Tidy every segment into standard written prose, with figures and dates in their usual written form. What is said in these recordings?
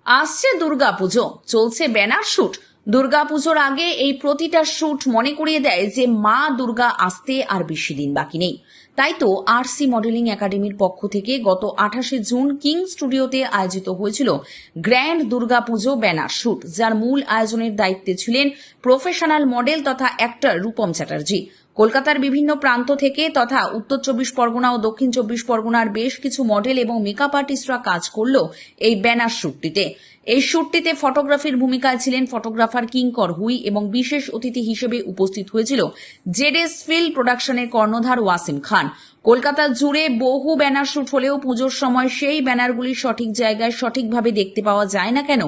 আসছে দুর্গাপুজো, চলছে banner shoot. দুর্গাপুজোর আগে এই প্রতিটা শুট মনে করিয়ে দেয় যে মা দুর্গা আসতে আর বেশি দিন বাকি নেই। তাই তো আরসি মডেলিং একাডেমির পক্ষ থেকে গত 28শে জুন কিং স্টুডিওতে আয়োজিত হয়েছিল গ্র্যান্ড দুর্গাপুজো ব্যানার শুট, যার মূল আয়োজনের দায়িত্বে ছিলেন প্রফেশনাল মডেল তথা অ্যাক্টর রূপম চ্যাটার্জি। কলকাতার বিভিন্ন প্রান্ত থেকে তথা উত্তর 24 পরগনা ও দক্ষিণ 24 পরগনার বেশ কিছু মডেল এবং মেকআপ আর্টিস্টরা কাজ করল এই ব্যানার শুটটিতে। এই শুটটিতে ফটোগ্রাফির ভূমিকায় ছিলেন ফটোগ্রাফার কিঙ্কর হুই এবং বিশেষ অতিথি হিসেবে উপস্থিত হয়েছিল জেডএস ফিল্ম প্রোডাকশনের কর্ণধার ওয়াসিম খান। কলকাতা জুড়ে বহু ব্যানার শুট হলেও পুজোর সময় সেই ব্যানারগুলি সঠিক জায়গায় সঠিকভাবে দেখতে পাওয়া যায় না কেন,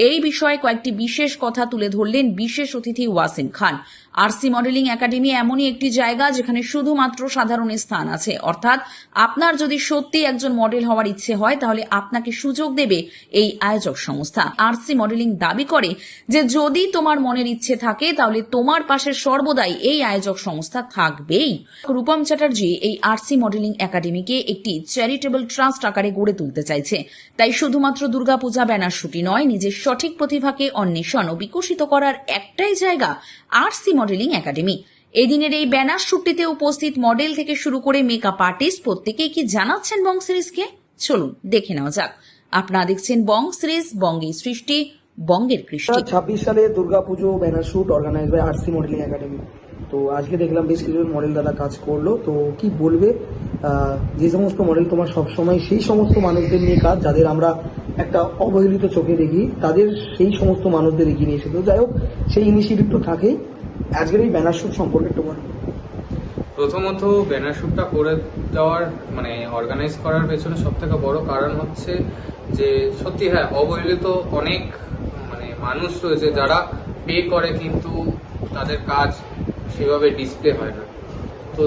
এই বিষয়ে কয়েকটি বিশেষ কথা তুলে ধরলেন বিশেষ অতিথি ওয়াসিম খান। আরসি মডেলিং একাডেমি এমনই একটি জায়গা যেখানে শুধুমাত্র সাধারণের স্থান আছে, অর্থাৎ আপনার যদি সত্যি একজন মডেল হওয়ার ইচ্ছে হয় তাহলে আপনাকে সুযোগ দেবে এই আয়োজক সংস্থা। আরসি মডেলিং দাবি করে যে যদি তোমার মনের ইচ্ছে থাকে তাহলে তোমার পাশে সর্বদাই এই আয়োজক সংস্থা থাকবেই। রূপম চ্যাটার্জি এই আরসি মডেলিং একাডেমিকে একটি চ্যারিটেবল ট্রাস্ট আকারে গড়ে তুলতে চাইছে। তাই শুধুমাত্র দুর্গাপূজা ব্যানার শুটই নয়, নিজের সঠিক প্রতিভাকে অন্বেষণ ও বিকশিত করার একটাই জায়গা আরসি মডেলিং একাডেমি। এদিনের এই ব্যানার শুটটিতে উপস্থিত মডেল থেকে শুরু করে মেকআপ আর্টিস্ট প্রত্যেকেই কি জানাচ্ছেন বং সিরিজকে, চলুন দেখে নেওয়া যাক। আপনারা দেখছেন বং সিরিজ, বঙ্গের সৃষ্টি, বঙ্গের কৃষ্টি। 26 সালে Durga Puja banner shoot organise by RC modelling academy. তো আজকে দেখলাম বেশ কিছু মডেল দাদা কাজ করলো। তো কি বলবে, যে সমস্ত মডেল তোমার সবসময় সেই সমস্ত মানুষদের নিয়ে কাজ যাদের আমরা একটা অবহেলিত চোখে দেখি, তাদের সেই সমস্ত মানুষদের এগিয়ে নিয়ে এসে, তো যাই হোক সেই ইনিশিয়েটিভ তো থাকেই। আজকের এই ব্যানার শুট সম্পর্কে একটু বলো। প্রথমত ব্যানার শুটটা করে দেওয়ার মানে অর্গানাইজ করার পেছনে সব থেকে বড় কারণ হচ্ছে যে সত্যি হ্যাঁ অবহেলিত অনেক মানে মানুষ রয়েছে যারা পে করে কিন্তু তাদের কাজ সেভাবে ডিসপ্লে হয় না। তো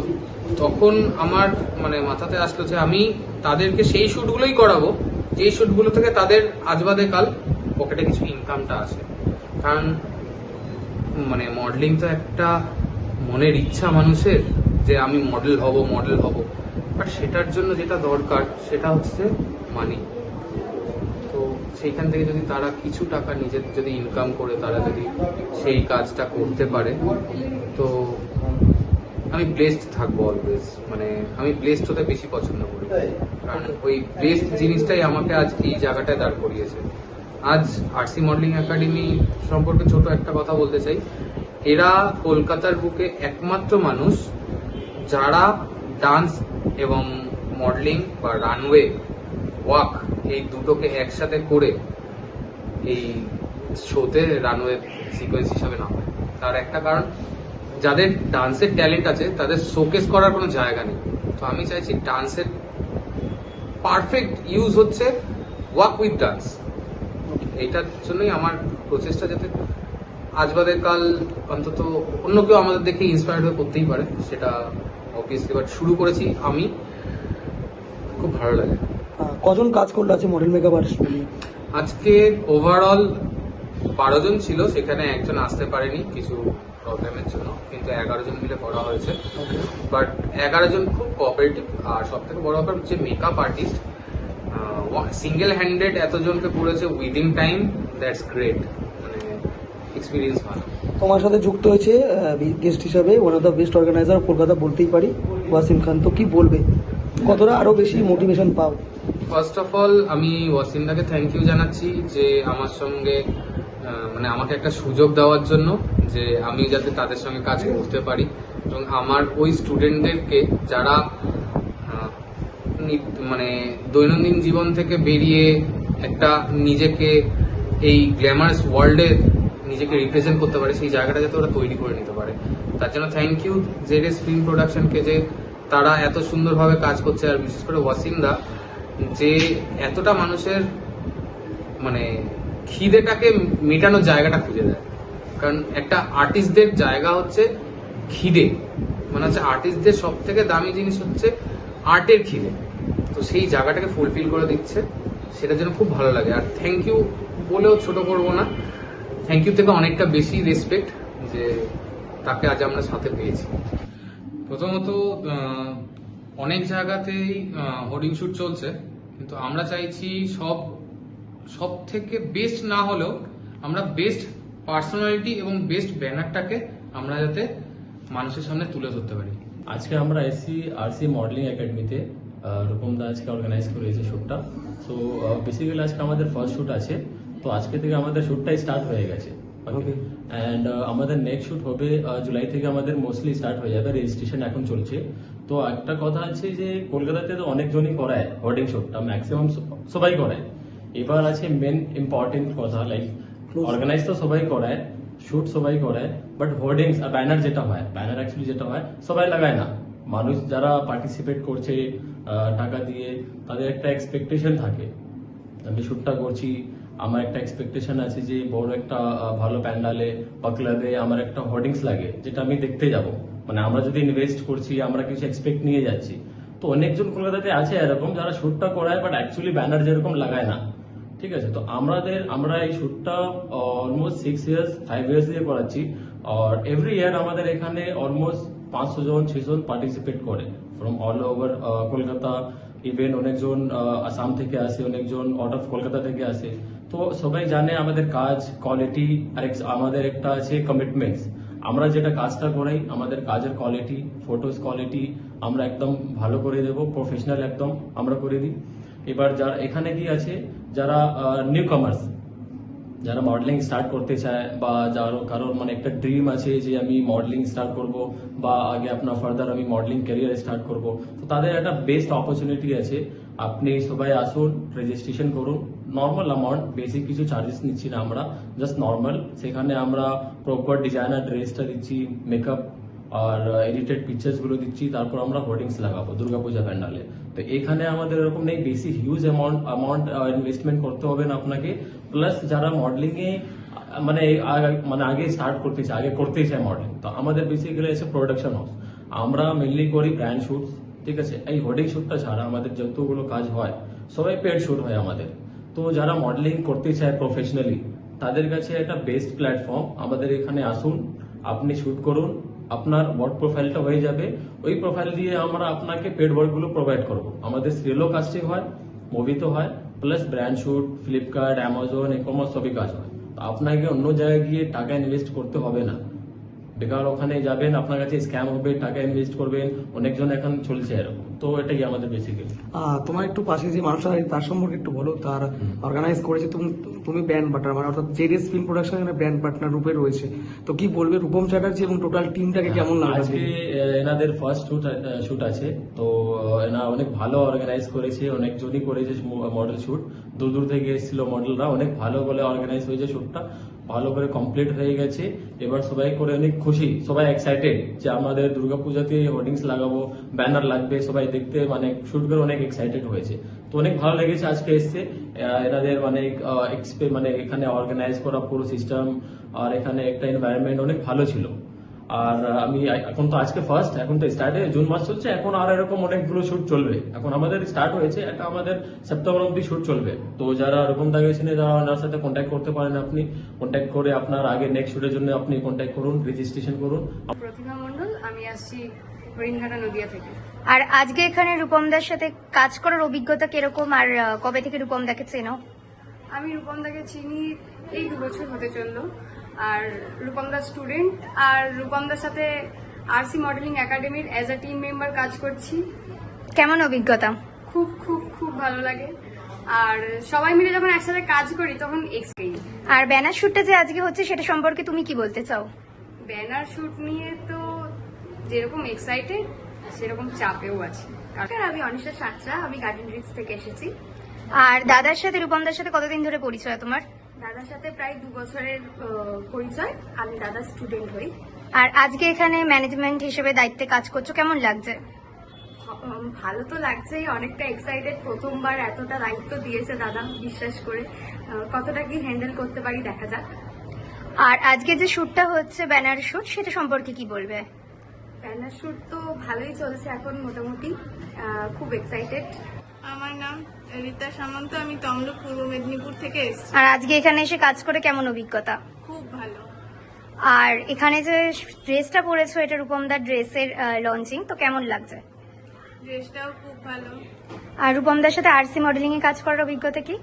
তখন আমার মানে মাথাতে আসলো যে আমি তাদেরকে সেই শুটগুলোই করাবো যেই শুটগুলো থেকে তাদের আজ বাদে কাল পকেটে কিছু ইনকামটা আছে। কারণ মানে মডেলিং তো একটা মনের ইচ্ছা মানুষের যে আমি মডেল হব, আর সেটার জন্য যেটা দরকার সেটা হচ্ছে মানি। তো সেইখান থেকে যদি তারা কিছু টাকা নিজের যদি ইনকাম করে তারা যদি সেই কাজটা করতে পারে তো আমি ব্লেসড থাকবো অলওয়েজ। মানে আমি ব্লেসড হতে বেশি পছন্দ করি, কারণ ওই ব্লেসড জিনিসটাই আমাকে আজকে এই জায়গাটায় দাঁড় করিয়েছে। আজ আরসি মডেলিং একাডেমি সম্পর্কে ছোট একটা কথা বলতে চাই। এরা কলকাতার বুকে একমাত্র মানুষ যারা ডান্স এবং মডেলিং বা রানওয়ে ওয়াক এই দুটোকে একসাথে করে এই শোতে রানওয়ে সিকোয়েন্স হিসাবে নামায়। তার একটা কারণ, যাদের ডান্সের ট্যালেন্ট আছে তাদের শোকেস করার কোনো জায়গা নেই। তো আমি চাইছি ডান্সের পারফেক্ট ইউজ হচ্ছে ওয়াক উইথ ডান্স। এইটার জন্যই আমার প্রচেষ্টা, যাতে আজ বাদে কাল অন্তত অন্য কেউ আমাদের দেখে ইন্সপায়ার্ড হয়ে করতেই পারে, সেটা অবভিয়াসলি। বাট শুরু করেছি আমি, খুব ভালো লাগে। কজন কাজ করলো আছে মডেল মেকআপ আর্টিস্ট? আজকে ওভারঅল 12 জন ছিল, সেখানে একজন আসতে পারেনি কিছু প্রবলেমের জন্য, কিন্তু 11 জন মিলে করা হয়েছে। বাট 11 জন খুব কোঅপারেটিভ। আর সব থেকে বড় ব্যাপার যে মেকআপ আর্টিস্ট সিঙ্গেল হ্যান্ডেড এতজনকে করেছে উইদিন টাইম, দ্যাটস গ্রেট। মানে এক্সপিরিয়েন্স ভালো। তোমার সাথে যুক্ত হয়েছে গেস্ট হিসাবে one of the best organiser Kolkata বলতেই পারি, ওয়াসিম খান। তো কি বলবে, কতটা আরো বেশি মোটিভেশন পাও? ফার্স্ট অফ অল আমি ওয়াসিমদাকে থ্যাংক ইউ জানাচ্ছি যে আমার সঙ্গে মানে আমাকে একটা সুযোগ দেওয়ার জন্য, যে আমি যাতে তাদের সঙ্গে কাজ করতে পারি এবং আমার ওই স্টুডেন্টদেরকে যারা মানে দৈনন্দিন জীবন থেকে বেরিয়ে একটা নিজেকে এই গ্ল্যামারাস ওয়ার্ল্ডে নিজেকে রিপ্রেজেন্ট করতে পারে, সেই জায়গাটা যাতে ওরা তৈরি করে নিতে পারে। তার জন্য থ্যাংক ইউ জেডএস ফিল্ম প্রোডাকশনকে, যে তারা এত সুন্দরভাবে কাজ করছে। আর বিশেষ করে ওয়াসিমদা যে এতটা মানুষের মানে খিদেটাকে মেটানোর জায়গাটা খুঁজে দেয়। কারণ একটা আর্টিস্টদের জায়গা হচ্ছে খিদে, মানে হচ্ছে আর্টিস্টদের সব থেকে দামি জিনিস হচ্ছে আর্টের খিদে। তো সেই জায়গাটাকে ফুলফিল করে দিচ্ছে, সেটার জন্য খুব ভালো লাগে। আর থ্যাংক ইউ বলেও ছোট করবো না, থ্যাংক ইউ থেকে অনেকটা বেশি রেসপেক্ট যে তাকে আজ আমরা সাথে পেয়েছি। প্রথমত অনেক জায়গাতেই হোর্ডিং শুট চলছে, কিন্তু আমরা চাইছি সব সব থেকে বেস্ট না হলেও আমরা বেস্ট পার্সোনালিটি এবং বেস্ট ব্যানারটাকে আমরা যাতে মানুষের সামনে তুলে ধরতে পারি। আজকে আমরা এসছি আরসি মডেলিং একাডেমিতে, রূপম দা আজকে অর্গানাইজ করেছে শ্যুটটা। সো বেসিক্যালি আজকে আমাদের ফার্স্ট শ্যুট আছে, তো আজকে থেকে আমাদের শ্যুটটাই স্টার্ট হয়ে গেছে। অ্যান্ড আমাদের নেক্সট শ্যুট হবে জুলাই থেকে, আমাদের মোস্টলি স্টার্ট হয়ে যাবে, রেজিস্ট্রেশন এখন চলছে। তো একটা কথা আছে যে কলকাতাতে তো অনেকজনই করায় হোর্ডিং শ্যুটটা, ম্যাক্সিমাম সবাই করায়। এবার আছে মেন ইম্পর্টেন্ট কথা, লাইক অর্গানাইজ তো সবাই করায়, শুট সবাই করায়, বাট হোর্ডিংস আর ব্যানার যেটা হয়, ব্যানার অ্যাকচুয়ালি যেটা হয় সবাই লাগায় না। মানুষ যারা পার্টিসিপেট করছে টাকা দিয়ে, তাদের একটা এক্সপেকটেশন থাকে। আমি শুটটা করছি, আমার একটা এক্সপেকটেশন আছে যে বড় একটা ভালো প্যান্ডালে বা ক্লাবে আমার একটা হোর্ডিংস লাগে, যেটা আমি দেখতে যাব। মানে আমরা যদি ইনভেস্ট করছি, আমরা কিছু এক্সপেক্ট নিয়ে যাচ্ছি। তো অনেকজন কলকাতাতে আছে এরকম যারা শুটটা করায়, বাট অ্যাকচুয়ালি ব্যানার যেরকম লাগায় না। ঠিক আছে, তো আমরা এই শ্যুটটা অলমোস্ট 5 ইয়ার্স দিয়ে করাচ্ছি। আর এভরি ইয়ার আমাদের এখানে অলমোস্ট 500 জন 600 জন পার্টিসিপেট করে from all over Kolkata. Even অনেকজন আসাম থেকে আসে, অনেকজন আউট অফ কলকাতা থেকে আসে। তো সবাই জানে আমাদের কাজ কোয়ালিটি, আর আমাদের একটা আছে কমিটমেন্টস। আমরা যেটা কাজটা করাই, আমাদের কাজের কোয়ালিটি, ফটোস কোয়ালিটি আমরা একদম ভালো করে দেবো, প্রফেশনাল একদম আমরা করে দিই। এবার যারা এখানে কি আছে, যারা নিউ কামার্স, যারা মডেলিং স্টার্ট করতে চায়, বা কারোর মানে একটা ড্রিম আছে যে আমি মডেলিং স্টার্ট করব, বা আগে আপনার ফার্দার আমি মডেলিং ক্যারিয়ার স্টার্ট করব, তো তাদের একটা বেস্ট অপরচুনিটি আছে। আপনি সবাই আসুন, রেজিস্ট্রেশন করুন। নর্মাল অ্যামাউন্ট, বেসিক কিছু চার্জেস নিচ্ছি না আমরা, জাস্ট নর্মাল। সেখানে আমরা প্রপার ডিজাইনার ড্রেসটা দিচ্ছি, মেকআপ আর এডিটেড পিকচার্স গুলো দিচ্ছি, তারপর আমরা হোর্ডিংস লাগাবো দুর্গাপূজা প্যান্ডালে। তো এখানে আমাদের এরকম নেই বেশি হিউজ অ্যামাউন্ট ইনভেস্টমেন্ট করতে হবে না আপনাকে। প্লাস যারা মডেলিং এ মানে আগে স্টার্ট করতে চায়, আগে করতেই চায় মডেলিং, তো আমাদের বেসিক্যালি আছে প্রোডাকশন হাউস। আমরা মেনলি করি ব্র্যান্ড শুট। ঠিক আছে, এই হোর্ডিং শুটটা ছাড়া আমাদের যতগুলো কাজ হয় সবাই পেড শুট হয় আমাদের। তো যারা মডেলিং করতে চায় প্রফেশনালি, তাদের কাছে একটা বেস্ট প্ল্যাটফর্ম। আমাদের এখানে আসুন, আপনি শুট করুন, আপনার ওয়ার্ক প্রোফাইলটা হয়ে যাবে। ওই প্রোফাইল দিয়ে আমরা আপনাকে পেড ওয়ার্কগুলো প্রোভাইড করবো। আমাদের সিরিয়ালও কাস্টিং হয়, মুভি তো হয়, plus brand shoot, Flipkart, Amazon, e-commerce সবই কাজ হয়। তো আপনাকে অন্য জায়গায় গিয়ে টাকা ইনভেস্ট করতে হবে না। বেকার ওখানে যাবেন, আপনার কাছে স্ক্যাম হবে, টাকা ইনভেস্ট করবেন, অনেকজন এখন চলছে এরকম। তো এটাই আমাদের বেসিক্যালি। তোমার একটু পাশে যে মানুষটা আছে তার সম্পর্কে একটু বলো, তার অর্গানাইজ করেছে, তুমি ব্র্যান্ড পার্টনার, মানে অর্থাৎ জেডিএস ফিল্ম প্রোডাকশন এখানে ব্র্যান্ড পার্টনার রূপে রয়েছে। তো কি বলবে রূপম চ্যাটার্জি এবং টোটাল টিমটাকে কেমন লাগবে? আজকে এনাদের ফার্স্ট শুট আছে, তো এনা অনেক ভালো অর্গানাইজ করেছে, অনেকজনই করেছে মডেল শুট, দূর দূর থেকে এসেছিল মডেলরা, অনেক ভালো বলে অর্গানাইজ হয়েছে শুটটা, ভালো করে কমপ্লিট হয়ে গেছে। এবার সবাই করে অনেক খুশি, সবাই এক্সাইটেড যে আমাদের দুর্গাপূজাতে হোর্ডিংস লাগাবো, ব্যানার লাগবে, সবাই দেখতে মানে শুট করে অনেক এক্সাইটেড হয়েছে। তো অনেক ভালো লেগেছে আজকে এসছে এনাদের মানে এখানে অর্গানাইজ করা পুরো সিস্টেম, আর এখানে একটা এনভায়রনমেন্ট অনেক ভালো ছিল। আর আমি এখন তো আজকে ফার্স্ট, এখন তো স্টার্টে জুন মাস চলছে, এখন আর এরকম অনেকগুলো শুট চলবে। এখন আমাদের স্টার্ট হয়েছে, এটা আমাদের সেপ্টেম্বর অব্দি শুট চলবে। তো যারা রূপম দাকে চিনে, যারা ওনার সাথে কন্ট্যাক্ট করতে পারেন, আপনি কন্ট্যাক্ট করে আপনার আগে নেক্সট শুটের জন্য আপনি কন্ট্যাক্ট করুন, রেজিস্ট্রেশন করুন। প্রতিভা মণ্ডল, আমি আসছি হরিণঘাটা নদিয়া থেকে। আর আজকে এখানে রূপমদার সাথে কাজ করার অভিজ্ঞতা কিরকম, আর কবে থেকে রূপমদাকে চেনো? আমি রূপমদাকে চিনি এই 2 বছর হতে চললো। আর রূপমদার স্টুডেন্ট, আর রূপমদার সাথে আরসি মডেলিং একাডেমির অ্যাজ আ টিম মেম্বার কাজ করছি। কেমন অভিজ্ঞতা? খুব খুব খুব ভালো লাগে। আর সবাই মিলে যখন একসাথে কাজ করি তখন এক্সপিরিয়েন্স। আর ব্যানার শুটটা যে আজকে হচ্ছে সেটা সম্পর্কে তুমি কি বলতে চাও? ব্যানার শুট নিয়ে তো যেরকম এক্সাইটেড সেরকম চাপেও আছে। কারণ আমি অনিশা সাঁতরা, আমি গার্ডেন রিচ থেকে এসেছি। আর দাদার সাথে রূপমদার সাথে কতদিন ধরে পরিচয় তোমার? দাদার সাথে প্রায় 2 বছরের পরিচয়। আমি দাদার স্টুডেন্ট হই। আর আজকে এখানে ম্যানেজমেন্ট হিসেবে দায়িত্বে কাজ করছো, কেমন লাগছে? ভালো তো লাগছেই, অনেকটা এক্সাইটেড। প্রথমবার এতটা দায়িত্ব দিয়েছে দাদা, বিশ্বাস করে কতটা কি হ্যান্ডেল করতে পারি দেখা যাক। আর আজকে যে শুটটা হচ্ছে ব্যানার শুট, সেটা সম্পর্কে কি বলবে? ব্যানার শুট তো ভালোই চলছে এখন মোটামুটি, খুব এক্সাইটেড। আমার নাম রীতা সামন্ত, আমি তমলুক পূর্ব মেদিনীপুর থেকে এসেছি। আর আজকে এখানে এসে কাজ করে কেমন অভিজ্ঞতা? খুব ভালো। আর এখানে যে ড্রেসটা পরেছো, এটা রূপমদার ড্রেসের লঞ্চিং, তো কেমন লাগছে? ড্রেসটাও খুব ভালো। আর রূপমদার সাথে আরসি মডেলিং এ কাজ করার অভিজ্ঞতা কি?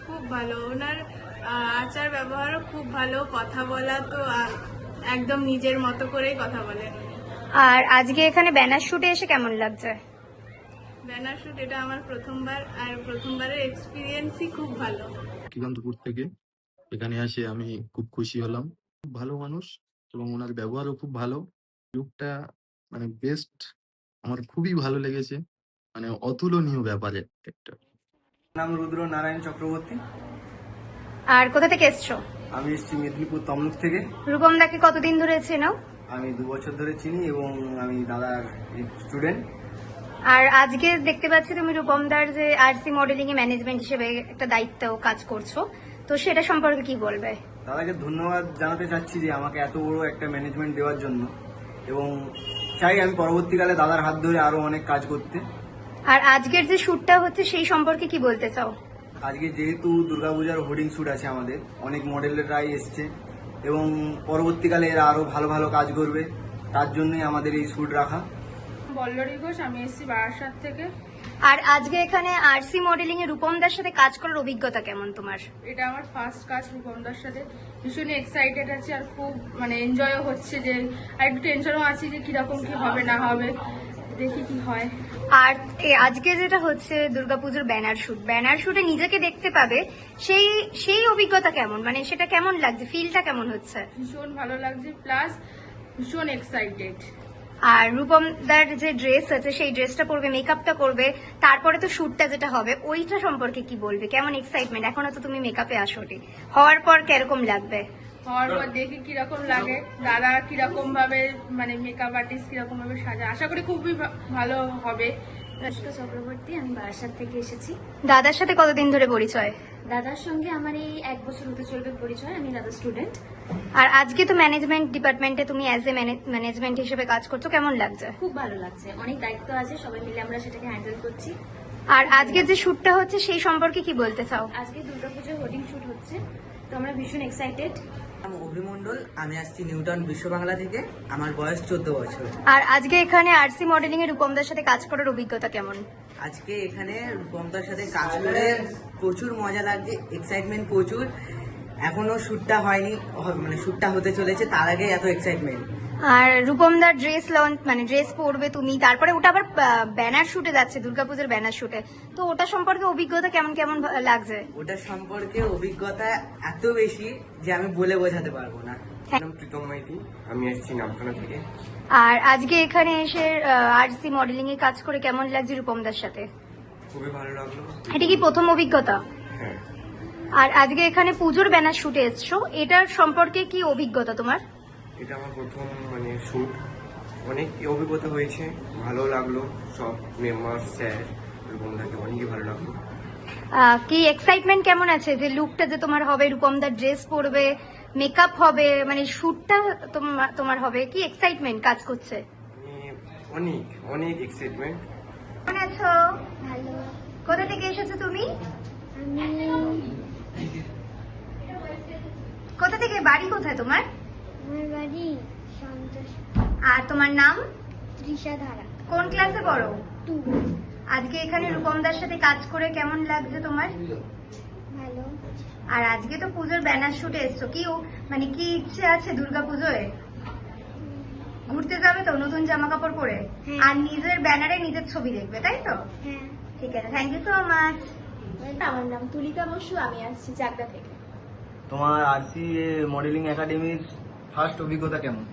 খুব ভালো, ওনার আচার ব্যবহারও খুব ভালো, কথা বলা তো একদম নিজের মতো করেই কথা বলেন। আর আজকে এখানে ব্যানার শুটে এসে কেমন লাগছে? ব্যানার শুট এটা আমার প্রথমবার, আর প্রথমবারের এক্সপিরিয়েন্সই খুব ভালো। কিকান্তপুর থেকে এখানে এসে আমি খুব খুশি হলাম। খুব ভালো মানুষ এবং ওনার ব্যবহারও খুব ভালো। লুকটা মানে বেস্ট, আমার খুবই ভালো লেগেছে, মানে অতুলনীয় ব্যাপারে একটা। নাম রুদ্র নারায়ণ চক্রবর্তী। আর কোথা থেকে এসছো? আমি এসেছি মেদিনীপুর তমলুক থেকে। রূপম দাকে কতদিন ধরে চেনো? আমি 2 বছর ধরে চিনি এবং আমি দাদার স্টুডেন্ট। আর আজকে দেখতে পাচ্ছি তুমি রূপমদার যে আরসি মডেলিং এ ম্যানেজমেন্ট হিসেবে একটা দায়িত্ব কাজ করছো, তো সেটা সম্পর্কে কি বলবে? দাদাকে ধন্যবাদ জানাতে চাচ্ছি যে আমাকে এত বড় একটা ম্যানেজমেন্ট দেওয়ার জন্য, এবং চাই আমি পরবর্তীকালে দাদার হাত ধরে আরো অনেক কাজ করতে। আর আজকের যে শুটটা হচ্ছে সেই সম্পর্কে কি বলতে চাও? আজকে যেহেতু দুর্গাপূজার হোর্ডিং শ্যুট আছে, আমাদের অনেক মডেলরাই এসছে এবং পরবর্তীকালে এরা আরো ভালো ভালো কাজ করবে, তার জন্যই আমাদের এই শ্যুট রাখা। বল্লরী ঘোষ, আমি এসেছি বারাসাত থেকে। আর আজকে এখানে আরসি মডেলিং এ রূপমদার সাথে কাজ করার অভিজ্ঞতা কেমন তোমার? এটা আমার ফার্স্ট কাজ রূপমদার সাথে, ভীষণই এক্সাইটেড আছি আর খুব এনজয়ও হচ্ছে, যে আর একটু টেনশনও আছি যে কিরকম কি হবে না হবে, দেখি কি হয়। আর আজকে যেটা হচ্ছে দুর্গাপুজোর ব্যানার শুটে নিজেকে দেখতে পাবে, সেই অভিজ্ঞতা কেমন, মানে সেটা কেমন লাগছে, ফিলটা কেমন হচ্ছে? ভীষণ ভালো লাগছে, প্লাস ভীষণ এক্সাইটেড। আর রূপমদার যে ড্রেস আছে সেই ড্রেসটা পরবে, মেকআপটা করবে, তারপরে তো শুটটা যেটা হবে ওইটা সম্পর্কে কি বলবে? কেমন এক্সাইটমেন্ট? এখনো তো তুমি মেকআপে আসোনি, হওয়ার পর কিরকম লাগবে? হওয়ার পর দেখি কিরকম লাগে, দাদা কিরকম ভাবে মেকআপ আর্টিস্ট কিরকম ভাবে সাজায়, আশা করি খুবই ভালো হবে। অনুষ্কা চক্রবর্তী, আমি বারাসাত থেকে এসেছি। দাদার সাথে কতদিন ধরে পরিচয়? দাদার সঙ্গে আমার এই 1 বছর হতে চলবে পরিচয়, আমি দাদার স্টুডেন্ট। আর আজকে তো ম্যানেজমেন্ট ডিপার্টমেন্টে তুমি অ্যাজ এ ম্যানেজমেন্ট হিসেবে কাজ করছো, কেমন লাগছে? খুব ভালো লাগছে, অনেক দায়িত্ব আছে, সবাই মিলে আমরা সেটাকে হ্যান্ডেল করছি। আর আজকে যে শুটটা হচ্ছে সেই সম্পর্কে কি বলতে চাও? আজকে দুর্গাপুজোর হোর্ডিং শুট হচ্ছে, তো আমরা ভীষণ এক্সাইটেড। আমি অভিমন্ডল, আমি আসছি নিউটাউন বিশ্ব বাংলা থেকে, আমার বয়স 14 বছর। আর আজকে এখানে আরসি মডেলিং এ রূপমদার সাথে কাজ করার অভিজ্ঞতা কেমন? আজকে এখানে রূপমদার সাথে কাজ করে প্রচুর মজা লাগছে, এক্সাইটমেন্ট প্রচুর। এখনো শুটটা হয়নি, মানে শুটটা হতে চলেছে, তার আগে এত এক্সাইটমেন্ট। আর রূপমদার ড্রেস লঞ্চ, মানে ড্রেস পরবে তুমি, তারপরে ওটা আবার ব্যানার শুটে যাচ্ছে, দুর্গাপুজোর ব্যানার শুটে, তো ওটা সম্পর্কে অভিজ্ঞতা কেমন কেমন লাগছে? ওটা সম্পর্কে অভিজ্ঞতা এত বেশি যে আমি বলে বোঝাতে পারবো না। নাম প্রীতম মাইতি, আমি আসছি নামখানা থেকে। আর আজকে এখানে এসে আরসি মডেলিং এ কাজ করে কেমন লাগছে রূপমদার সাথে? খুবই ভালো লাগলো। এটা কি প্রথম অভিজ্ঞতা? হ্যাঁ। আর আজকে এখানে পুজোর ব্যানার শুটে এসছো, এটার সম্পর্কে কি অভিজ্ঞতা তোমার? এটা আমার প্রথম শুট, অনেক অভিজ্ঞতা হয়েছে, ভালো লাগলো। সব মেম্বার, স্যার, রূপমদাকে অনেকই ভালো লাগলো। কি এক্সাইটমেন্ট কেমন আছে যে লুকটা যে তোমার হবে, রূপমদার ড্রেস পরবে, মেকআপ হবে, মানে শুটটা তোমার হবে, কি এক্সাইটমেন্ট কাজ করছে? অনেক অনেক এক্সাইটমেন্ট। কেমন আছো? ভালো। কোথা থেকে এসেছো তুমি? কোথা থেকে, বাড়ি কোথায় তোমার? আমার বাড়ি সন্তোষ। আর তোমার নাম? তৃষাধারা। কোন ক্লাসে পড়ো? 2। আজকে এখানে রূপমদার সাথে কাজ করে কেমন লাগছে তোমার? ভালো। আর আজকে তো পুজোর ব্যানার শুটে এসছো, মানে কি ইচ্ছে আছে দুর্গাপুজোয়? ঘুরতে যাবে তো নতুন জামা কাপড় পরে, হ্যাঁ। আর নিজের ব্যানারে নিজের ছবি দেখবে, তাই তো? হ্যাঁ। ঠিক আছে, থ্যাংক ইউ সো মাচ। আমার নাম তুলিকা বসু, আমি আসছি চাকদা থেকে। তোমার আরসি মডেলিং একাডেমির ফার্স্ট অভিজ্ঞতা কেমন?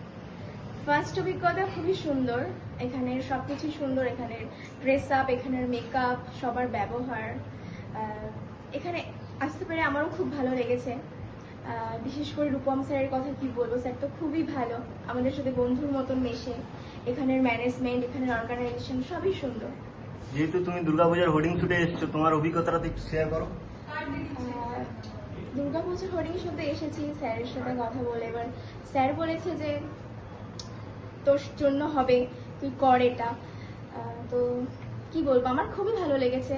ফার্স্ট অভিজ্ঞতা খুবই সুন্দর, এখানের সবকিছু সুন্দর, এখানের ড্রেস আপ, এখানের মেকআপ, সবার ব্যবহার, এখানে আসতে পেরে আমারও খুব ভালো লেগেছে। বিশেষ করে রূপম স্যারের কথা কি বলবো, স্যার তো খুবই ভালো, আমাদের সাথে বন্ধুর মতন মেশে। এখানের ম্যানেজমেন্ট, এখানের অর্গানাইজেশন সবই সুন্দর। যেহেতু তুমি দুর্গাপূজার হোর্ডিং শুটে এসেছো, তোমার অভিজ্ঞতাটা একটু শেয়ার করো। দুর্গাপুজোর হোর্ডিং শুটে এসেছি স্যারের সাথে কথা বলে, এবার স্যার বলেছে যে তোর জন্য হবে, তুই কর এটা। তো কি বলবো, আমার খুবই ভালো লেগেছে।